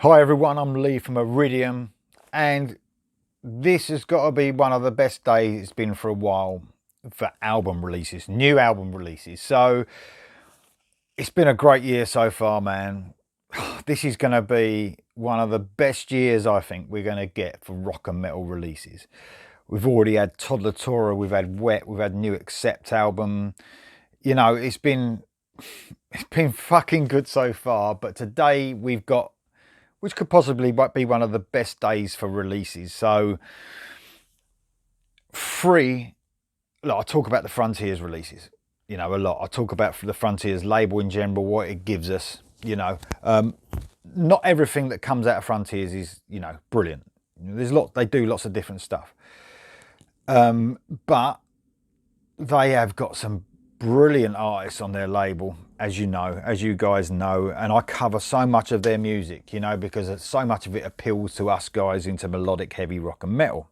Hi everyone, I'm Lee from Iridium, and this has got to be one of the best days it's been for a while for album releases, new album releases. So it's been a great year so far, man. This is going to be one of the best years I think we're going to get for rock and metal releases. We've already had Toddler Tora, we've had Wet, we've had New Accept album. You know, it's been fucking good so far, but today we've got, which could possibly be one of the best days for releases. So, free, look, I talk about the Frontiers releases, you know, a lot. I talk about the Frontiers label in general, what it gives us, you know. Not everything that comes out of Frontiers is, you know, brilliant. They do lots of different stuff. But they have got some brilliant artists on their label, as you know, as you guys know, and I cover so much of their music, you know, because so much of it appeals to us guys into melodic heavy rock and metal.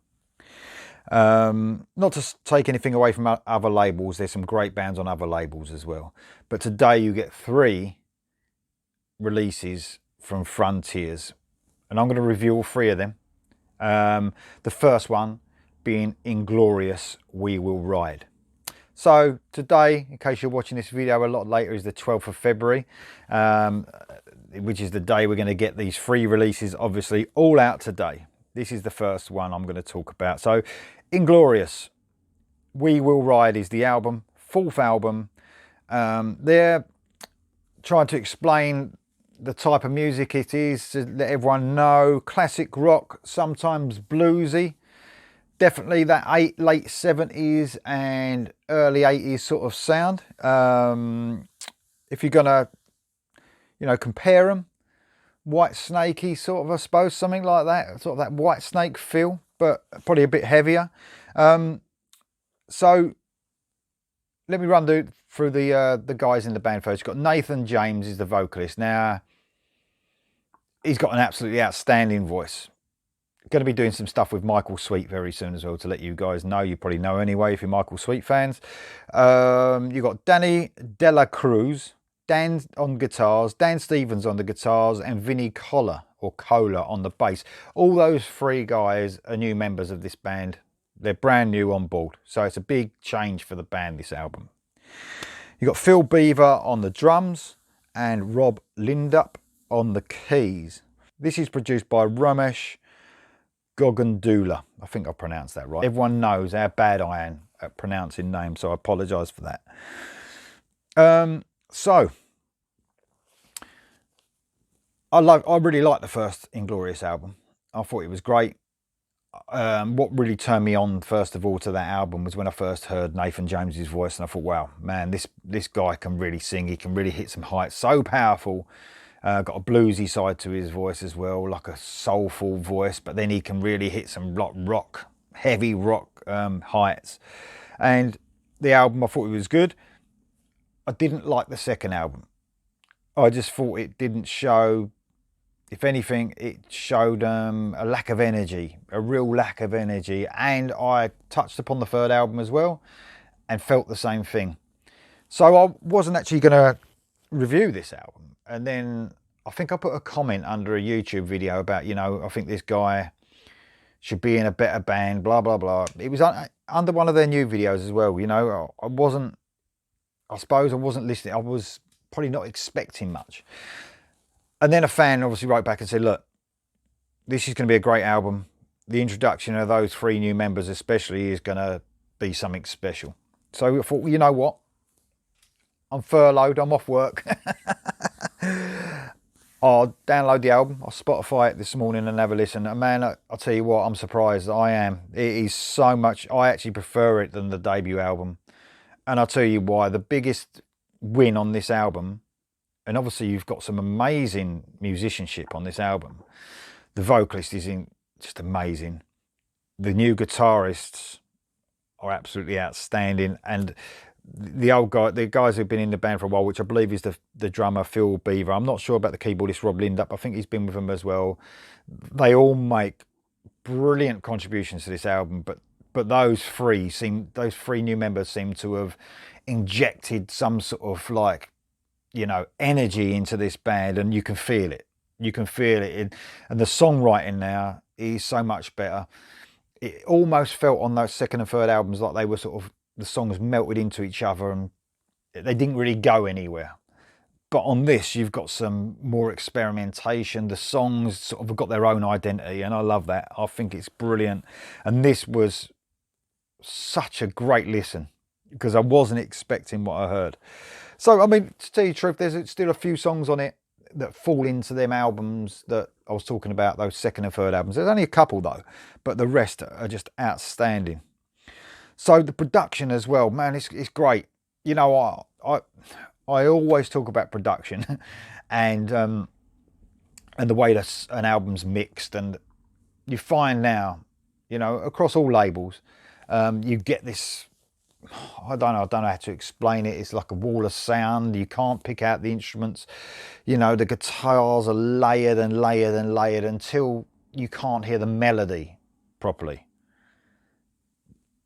Not to take anything away from other labels, there's some great bands on other labels as well, but today you get 3 releases from Frontiers, and I'm going to review all 3 of them. The first one being Inglorious, We Will Ride. So today, in case you're watching this video a lot later, is the 12th of February, which is the day we're going to get these 3 releases, obviously, all out today. This is the first one I'm going to talk about. So Inglorious, We Will Ride is the album, 4th album. They're trying to explain the type of music it is, to let everyone know. Classic rock, sometimes bluesy. Definitely that late 70s and early 80s sort of sound. If you're gonna, you know, compare them, White Snakey sort of, I suppose, something like that, sort of that White Snake feel, but probably a bit heavier. So let me run through the guys in the band first. You've got Nathan James is the vocalist. Now, he's got an absolutely outstanding voice. Going to be doing some stuff with Michael Sweet very soon as well, to let you guys know. You probably know anyway if you're Michael Sweet fans. You've got Danny Dela Cruz, Dan on guitars, Dan Stevens on the guitars, and Vinnie Cola on the bass. All those 3 guys are new members of this band. They're brand new on board, so it's a big change for the band, this album. You've got Phil Beaver on the drums and Rob Lindup on the keys. This is produced by Ramesh Gogandula. I think I pronounced that right. Everyone knows how bad I am at pronouncing names, so I apologise for that. So I really liked the first Inglorious album. I thought it was great. What really turned me on first of all to that album was when I first heard Nathan James's voice, and I thought, wow, man, this guy can really sing. He can really hit some heights. So powerful. Got a bluesy side to his voice as well, like a soulful voice, but then he can really hit some rock, heavy rock heights. And the album, I thought it was good. I didn't like the second album. I just thought it didn't show, if anything, it showed a lack of energy, a real lack of energy. And I touched upon the third album as well and felt the same thing. So I wasn't actually going to review this album. And then I think I put a comment under a YouTube video about, you know, I think this guy should be in a better band, blah, blah, blah. It was under one of their new videos as well, you know. I suppose I wasn't listening. I was probably not expecting much. And then a fan obviously wrote back and said, look, this is going to be a great album. The introduction of those 3 new members especially is going to be something special. So I thought, well, you know what? I'm furloughed, I'm off work. I'll download the album, I'll Spotify it this morning and have a listen. And man, I'll tell you what, I'm surprised. I am. It is so much, I actually prefer it than the debut album. And I'll tell you why. The biggest win on this album, and obviously you've got some amazing musicianship on this album. The vocalist is just amazing. The new guitarists are absolutely outstanding. And the guys who've been in the band for a while, which I believe is the drummer Phil Beaver. I'm not sure about the keyboardist Rob Lindup. I think he's been with them as well. They all make brilliant contributions to this album, but those 3 new members seem to have injected some sort of, like, you know, energy into this band, and you can feel it. You can feel it in, and the songwriting now is so much better. It almost felt on those second and third albums like they were sort of, the songs melted into each other and they didn't really go anywhere. But on this, you've got some more experimentation. The songs sort of have got their own identity, and I love that. I think it's brilliant. And this was such a great listen because I wasn't expecting what I heard. So, I mean, to tell you the truth, there's still a few songs on it that fall into them albums that I was talking about, those second and third albums. There's only a couple though, but the rest are just outstanding. So the production as well, man, it's great. You know, I always talk about production and the way that an album's mixed, and you find now, you know, across all labels, you get this, I don't know how to explain it. It's like a wall of sound. You can't pick out the instruments. You know, the guitars are layered and layered and layered until you can't hear the melody properly.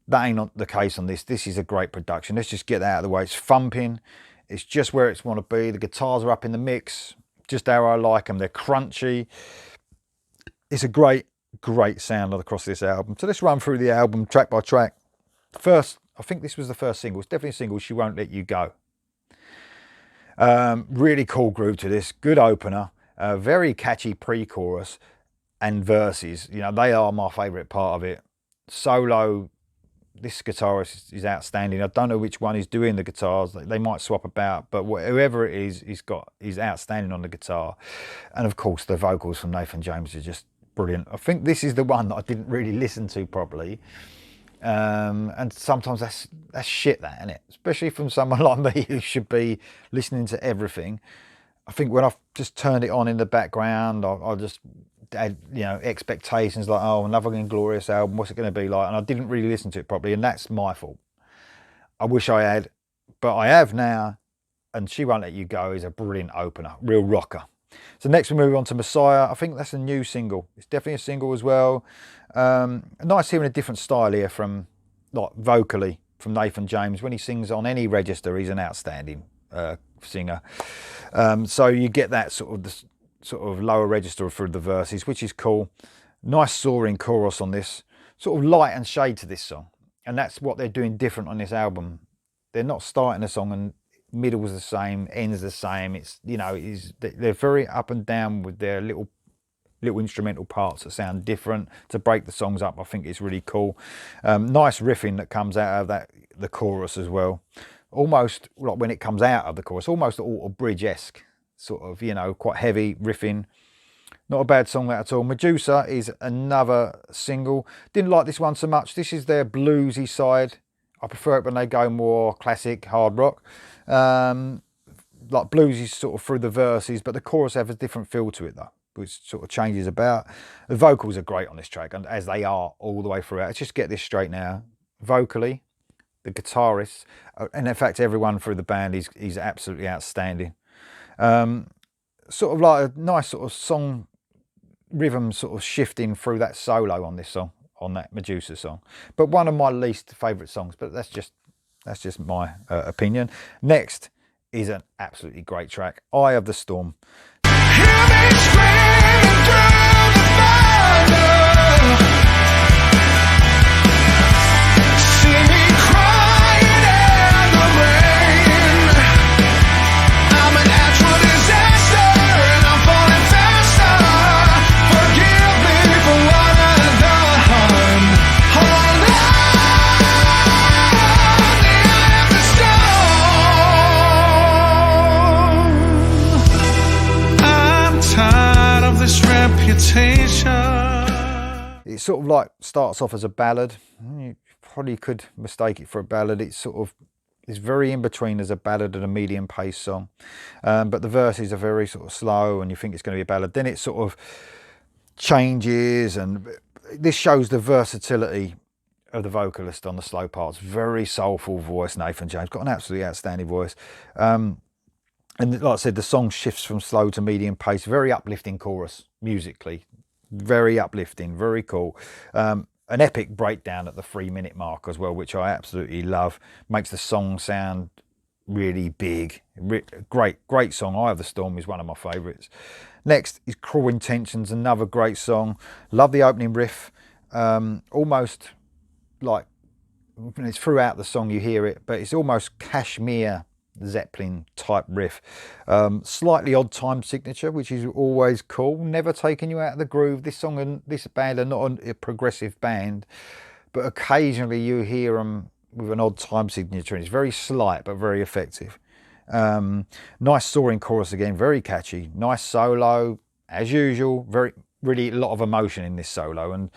That ain't not the case on this. This is a great production. Let's just get that out of the way. It's thumping. It's just where it's want to be. The guitars are up in the mix, just how I like them. They're crunchy. It's a great sound across this album. So let's run through the album track by track. First, I think this was the first single. It's definitely a single, She Won't Let You Go. Really cool groove to this. Good opener. Very catchy pre-chorus and verses. You know, they are my favourite part of it. Solo, this guitarist is outstanding. I don't know which one is doing the guitars. They might swap about, but whoever it is, he's outstanding on the guitar. And of course, the vocals from Nathan James are just brilliant. I think this is the one that I didn't really listen to properly. And sometimes that's shit, that, isn't it? Especially from someone like me who should be listening to everything. I think when I've just turned it on in the background, I just had, you know, expectations like, oh, another Inglorious album, what's it going to be like? And I didn't really listen to it properly, and that's my fault. I wish I had, but I have now, and She Won't Let You Go is a brilliant opener, real rocker. So next we move on to Messiah. I think that's a new single. It's definitely a single as well. Nice hearing a different style here from, like, vocally from Nathan James. When he sings on any register, he's an outstanding singer. So you get that sort of lower register through the verses, which is cool. Nice soaring chorus on this, sort of light and shade to this song, and that's what they're doing different on this album. They're not starting a song and middle's the same, end's the same. It's, you know, they're very up and down with their little instrumental parts that sound different to break the songs up. I think it's really cool. Nice riffing that comes out of the chorus as well. Almost like when it comes out of the chorus, almost Alter Bridge-esque, sort of, you know, quite heavy riffing. Not a bad song that at all. Medusa is another single. Didn't like this one so much. This is their bluesy side. I prefer it when they go more classic hard rock. Like bluesy sort of through the verses, but the chorus has a different feel to it though, which sort of changes about. The vocals are great on this track, and as they are all the way throughout. Let's just get this straight now. Vocally, the guitarist, and in fact everyone through the band is absolutely outstanding. Sort of like a nice sort of song rhythm sort of shifting through that solo on this song, on that Medusa song. But one of my least favourite songs, but that's just my opinion. Next is an absolutely great track, Eye of the Storm. Hear me screaming through the thunder. See me crying in the rain. I'm a natural disaster and I'm falling faster. Forgive me for what I've done. Hold on, the eye of the storm. I'm tired of this reputation. It sort of like starts off as a ballad. You probably could mistake it for a ballad. It's very in between as a ballad and a medium pace song, but the verses are very sort of slow and you think it's going to be a ballad. Then it sort of changes, and this shows the versatility of the vocalist on the slow parts. Very soulful voice, Nathan James, got an absolutely outstanding voice. And like I said, the song shifts from slow to medium pace. Very uplifting chorus musically, very uplifting, very cool. An epic breakdown at the 3-minute mark as well, which I absolutely love. Makes the song sound really big. Great song. Eye of the Storm is one of my favourites. Next is Cruel Intentions, another great song. Love the opening riff. Almost like, it's throughout the song you hear it, but it's almost Kashmir Zeppelin type riff. Slightly odd time signature, which is always cool. Never taking you out of the groove. This song and this band are not a progressive band, but occasionally you hear them with an odd time signature, and it's very slight but very effective. Nice soaring chorus again, very catchy. Nice solo as usual. Really a lot of emotion in this solo, and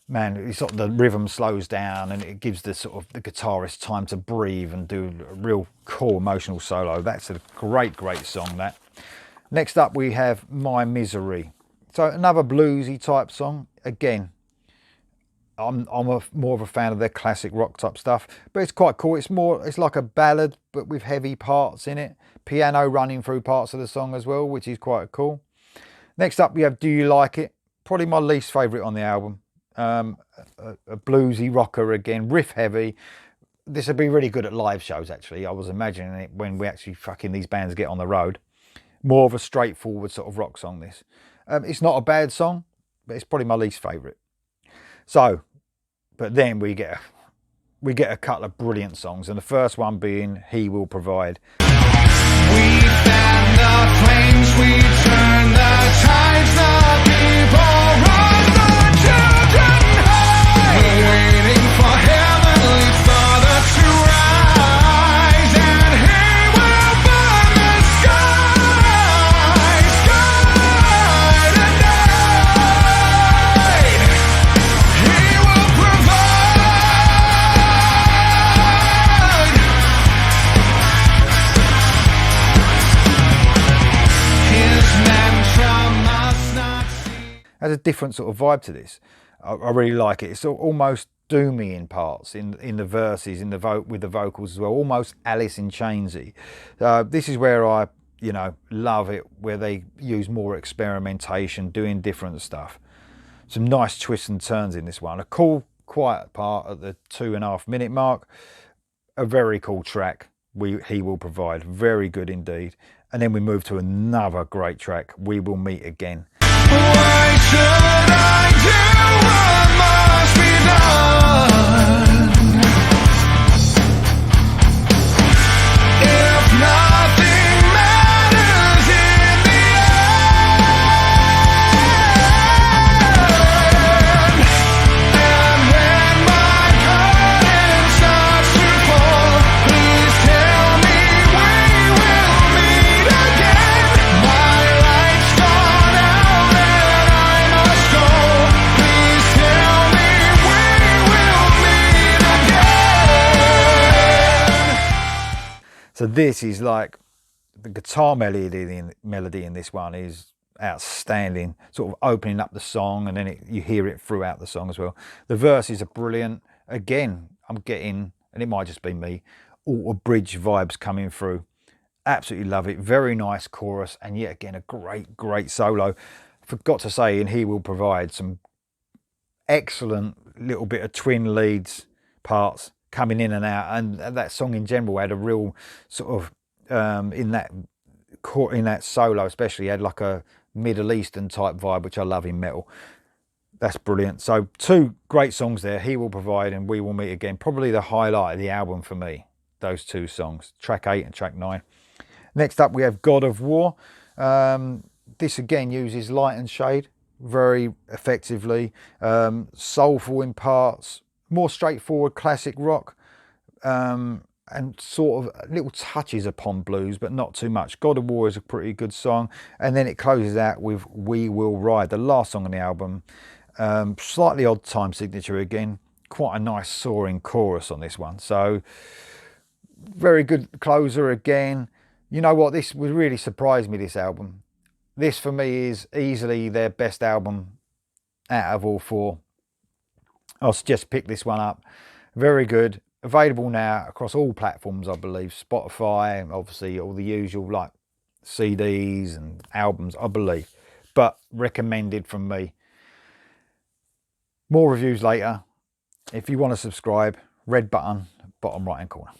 man, it's sort of the rhythm slows down and it gives the sort of the guitarist time to breathe and do a real cool emotional solo. That's a great song, that. Next up we have My Misery. So another bluesy type song. Again, I'm more of a fan of their classic rock type stuff, but it's quite cool. It's like a ballad, but with heavy parts in it. Piano running through parts of the song as well, which is quite cool. Next up we have Do You Like It? Probably my least favourite on the album. A bluesy rocker again, riff heavy. This would be really good at live shows, actually. I was imagining it when we actually fucking these bands get on the road. More of a straightforward sort of rock song, this. It's not a bad song, but it's probably my least favourite. So, but then we get a couple of brilliant songs, and the first one being He Will Provide. We fan the flames, we turn the tides, the people run, the children hide. We're waiting for Heavenly Father to rise, and He will burn the sky tonight. He will provide. His mantra must not cease. Has a different sort of vibe to this. I really like it. It's almost doomy in parts, in the verses, with the vocals as well, almost Alice in Chainsy. This is where I love it, where they use more experimentation, doing different stuff. Some nice twists and turns in this one. A cool, quiet part at the 2.5 minute mark. A very cool track. He Will Provide. Very good indeed. And then we move to another great track, We Will Meet Again. Why should I do what must be done? If nothing matters in the end, and when my curtain starts to fall, please tell me we will meet again. My light's gone out and I must go. Please tell me we will meet again. So this is like, the guitar melody in this one is outstanding, sort of opening up the song, and then you hear it throughout the song as well. The verses are brilliant. Again, I'm getting, and it might just be me, Alter Bridge vibes coming through. Absolutely love it. Very nice chorus, and yet again a great solo. Forgot to say, and He Will Provide, some excellent little bit of twin leads parts coming in and out, and that song in general had a real sort of in that solo especially, had like a Middle Eastern type vibe, which I love in metal. That's brilliant. So 2 great songs there, He Will Provide and We Will Meet Again. Probably the highlight of the album for me, those 2 songs, track 8 and track 9. Next up we have God of War. This again uses light and shade very effectively, soulful in parts, more straightforward classic rock, and sort of little touches upon blues, but not too much. God of War is a pretty good song, and then it closes out with We Will Ride, the last song on the album. Slightly odd time signature again, quite a nice soaring chorus on this one, so very good closer again. You know what, this would really surprise me, this album. This for me is easily their best album out of all 4. I'll just pick this one up. Very good. Available now across all platforms, I believe. Spotify, obviously all the usual like CDs and albums, I believe. But recommended from me. More reviews later. If you want to subscribe, red button, bottom right hand corner.